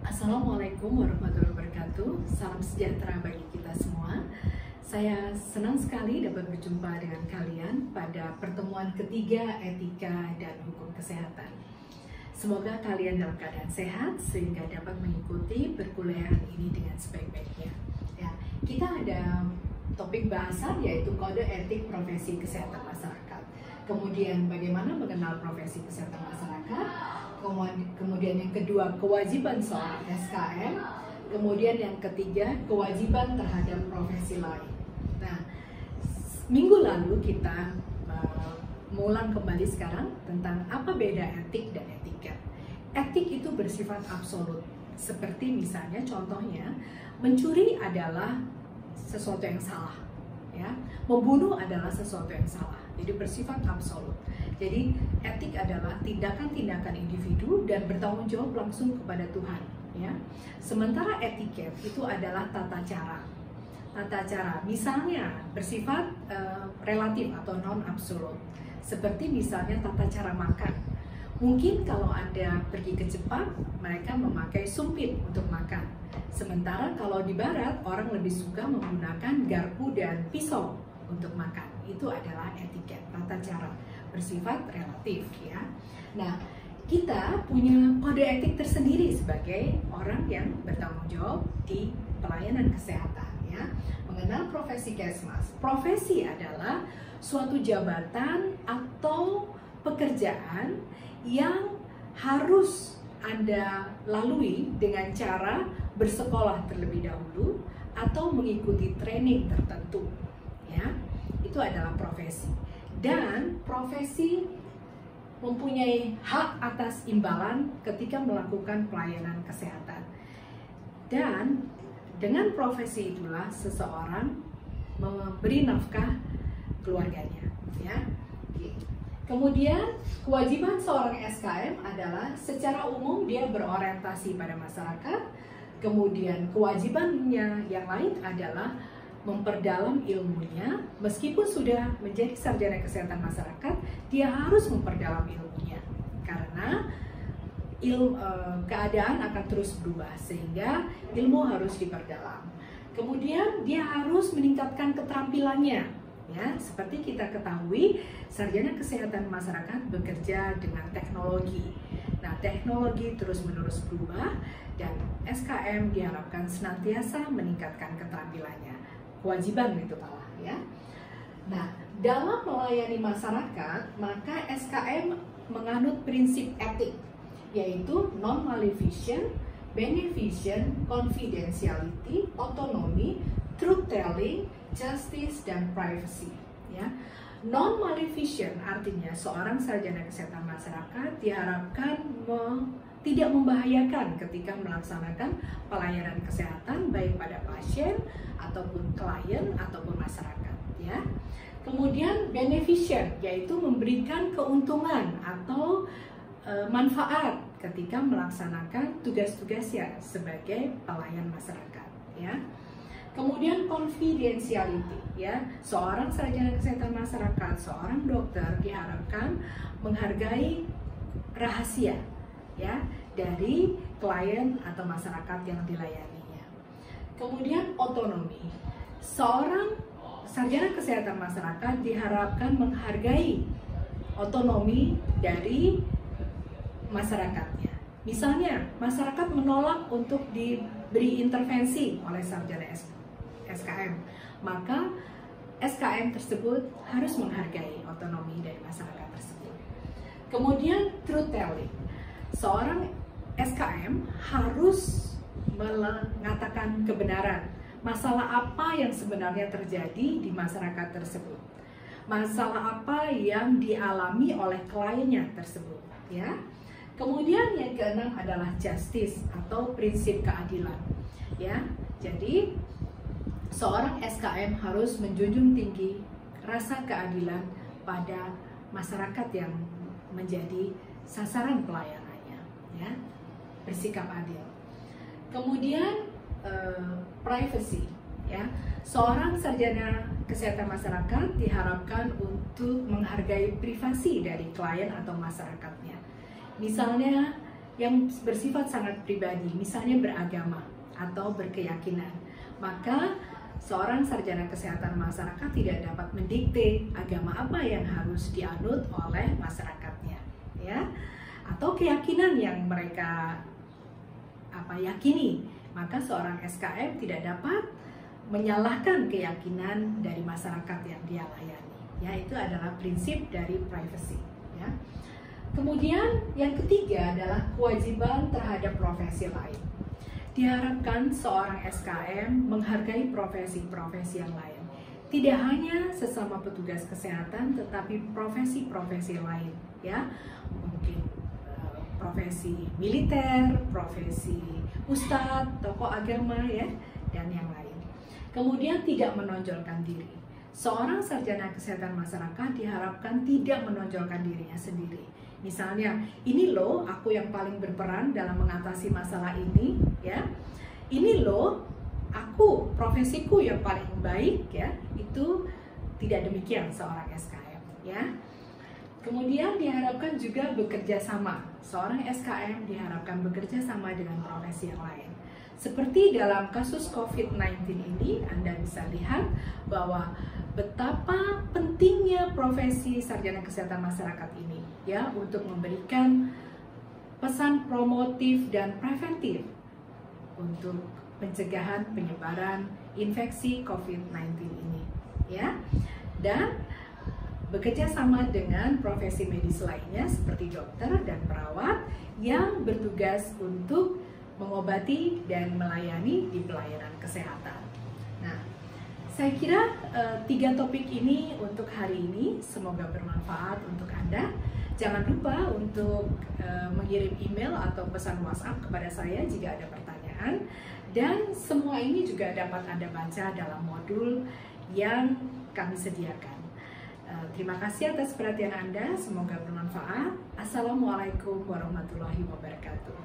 Assalamualaikum warahmatullahi wabarakatuh. Salam sejahtera bagi kita semua. Saya senang sekali dapat berjumpa dengan kalian pada pertemuan ketiga etika dan hukum kesehatan. Semoga kalian dalam keadaan sehat sehingga dapat mengikuti perkuliahan ini dengan sebaik-baiknya. Ya, kita ada topik bahasan yaitu kode etik profesi kesehatan masyarakat. Kemudian bagaimana mengenal profesi kesehatan masyarakat. Kemudian yang kedua, kewajiban seorang SKM. Kemudian yang ketiga, kewajiban terhadap profesi lain. Nah, minggu lalu kita mengulang kembali sekarang tentang apa beda etik dan etiket. Etik itu bersifat absolut. Seperti misalnya contohnya, mencuri adalah sesuatu yang salah. Ya, membunuh adalah sesuatu yang salah. Jadi bersifat absolut. Jadi etik adalah tindakan-tindakan individu dan bertanggung jawab langsung kepada Tuhan. Ya, sementara etiket itu adalah tata cara. Tata cara, misalnya bersifat relatif atau non absolut. Seperti misalnya tata cara makan. Mungkin kalau Anda pergi ke Jepang, mereka memakai sumpit untuk makan. Sementara kalau di Barat, orang lebih suka menggunakan garpu dan pisau untuk makan. Itu adalah etiket, tata cara, bersifat relatif ya. Nah, kita punya kode etik tersendiri sebagai orang yang bertanggung jawab di pelayanan kesehatan ya. Mengenal profesi Kesmas. Profesi adalah suatu jabatan atau pekerjaan yang harus Anda lalui dengan cara bersekolah terlebih dahulu atau mengikuti training tertentu ya. Itu adalah profesi. Dan profesi mempunyai hak atas imbalan ketika melakukan pelayanan kesehatan. Dan dengan profesi itulah seseorang memberi nafkah keluarganya ya. Kemudian kewajiban seorang SKM adalah secara umum dia berorientasi pada masyarakat. Kemudian kewajibannya yang lain adalah memperdalam ilmunya. Meskipun sudah menjadi sarjana kesehatan masyarakat, dia harus memperdalam ilmunya karena keadaan akan terus berubah sehingga ilmu harus diperdalam. Kemudian dia harus meningkatkan keterampilannya. Ya, seperti kita ketahui, sarjana kesehatan masyarakat bekerja dengan teknologi. Nah, teknologi terus-menerus berubah dan SKM diharapkan senantiasa meningkatkan keterampilannya. Kewajiban itu malah ya. Nah, dalam melayani masyarakat, maka SKM menganut prinsip etik, yaitu non-maleficent, beneficent, confidentiality, autonomy, truth telling, justice, dan privacy ya. Non-maleficent artinya seorang sarjana kesehatan masyarakat diharapkan tidak membahayakan ketika melaksanakan pelayanan kesehatan baik pada pasien ataupun klien ataupun masyarakat ya. Kemudian beneficent yaitu memberikan keuntungan atau manfaat ketika melaksanakan tugas-tugasnya sebagai pelayan masyarakat ya. Kemudian confidentiality ya, seorang sarjana kesehatan masyarakat, seorang dokter diharapkan menghargai rahasia ya dari klien atau masyarakat yang dilayaninya. Kemudian otonomi, seorang sarjana kesehatan masyarakat diharapkan menghargai otonomi dari masyarakatnya. Misalnya masyarakat menolak untuk diberi intervensi oleh sarjana SKM, maka SKM tersebut harus menghargai otonomi dari masyarakat tersebut. Kemudian truth telling, seorang SKM harus mengatakan kebenaran masalah apa yang sebenarnya terjadi di masyarakat tersebut, masalah apa yang dialami oleh kliennya tersebut ya. Kemudian yang keenam adalah justice atau prinsip keadilan ya. Jadi seorang SKM harus menjunjung tinggi rasa keadilan pada masyarakat yang menjadi sasaran pelayanannya ya. Bersikap adil. Kemudian privacy ya. Seorang sarjana kesehatan masyarakat diharapkan untuk menghargai privasi dari klien atau masyarakatnya. Misalnya yang bersifat sangat pribadi, misalnya beragama atau berkeyakinan, maka seorang sarjana kesehatan masyarakat tidak dapat mendikte agama apa yang harus dianut oleh masyarakatnya, ya, atau keyakinan yang mereka yakini. Maka seorang SKM tidak dapat menyalahkan keyakinan dari masyarakat yang dia layani. Ya, itu adalah prinsip dari privacy. Ya. Kemudian yang ketiga adalah kewajiban terhadap profesi lain. Diharapkan seorang SKM menghargai profesi-profesi yang lain. Tidak hanya sesama petugas kesehatan, tetapi profesi-profesi lain. Ya, mungkin profesi militer, profesi ustadz, tokoh agama, ya, dan yang lain. Kemudian tidak menonjolkan diri. Seorang sarjana kesehatan masyarakat diharapkan tidak menonjolkan dirinya sendiri. Misalnya, ini loh aku yang paling berperan dalam mengatasi masalah ini, ya. Ini loh aku, profesiku yang paling baik, ya. Itu tidak demikian seorang SKM, ya. Kemudian diharapkan juga bekerja sama. Seorang SKM diharapkan bekerja sama dengan profesi yang lain. Seperti dalam kasus COVID-19 ini, Anda bisa lihat bahwa betapa pentingnya profesi sarjana kesehatan masyarakat ini, ya, untuk memberikan pesan promotif dan preventif untuk pencegahan penyebaran infeksi COVID-19 ini, ya. Dan bekerja sama dengan profesi medis lainnya seperti dokter dan perawat yang bertugas untuk mengobati dan melayani di pelayanan kesehatan. Nah, saya kira 3 topik ini untuk hari ini semoga bermanfaat untuk Anda. Jangan lupa untuk mengirim email atau pesan WhatsApp kepada saya jika ada pertanyaan. Dan semua ini juga dapat Anda baca dalam modul yang kami sediakan. Terima kasih atas perhatian Anda, semoga bermanfaat. Assalamualaikum warahmatullahi wabarakatuh.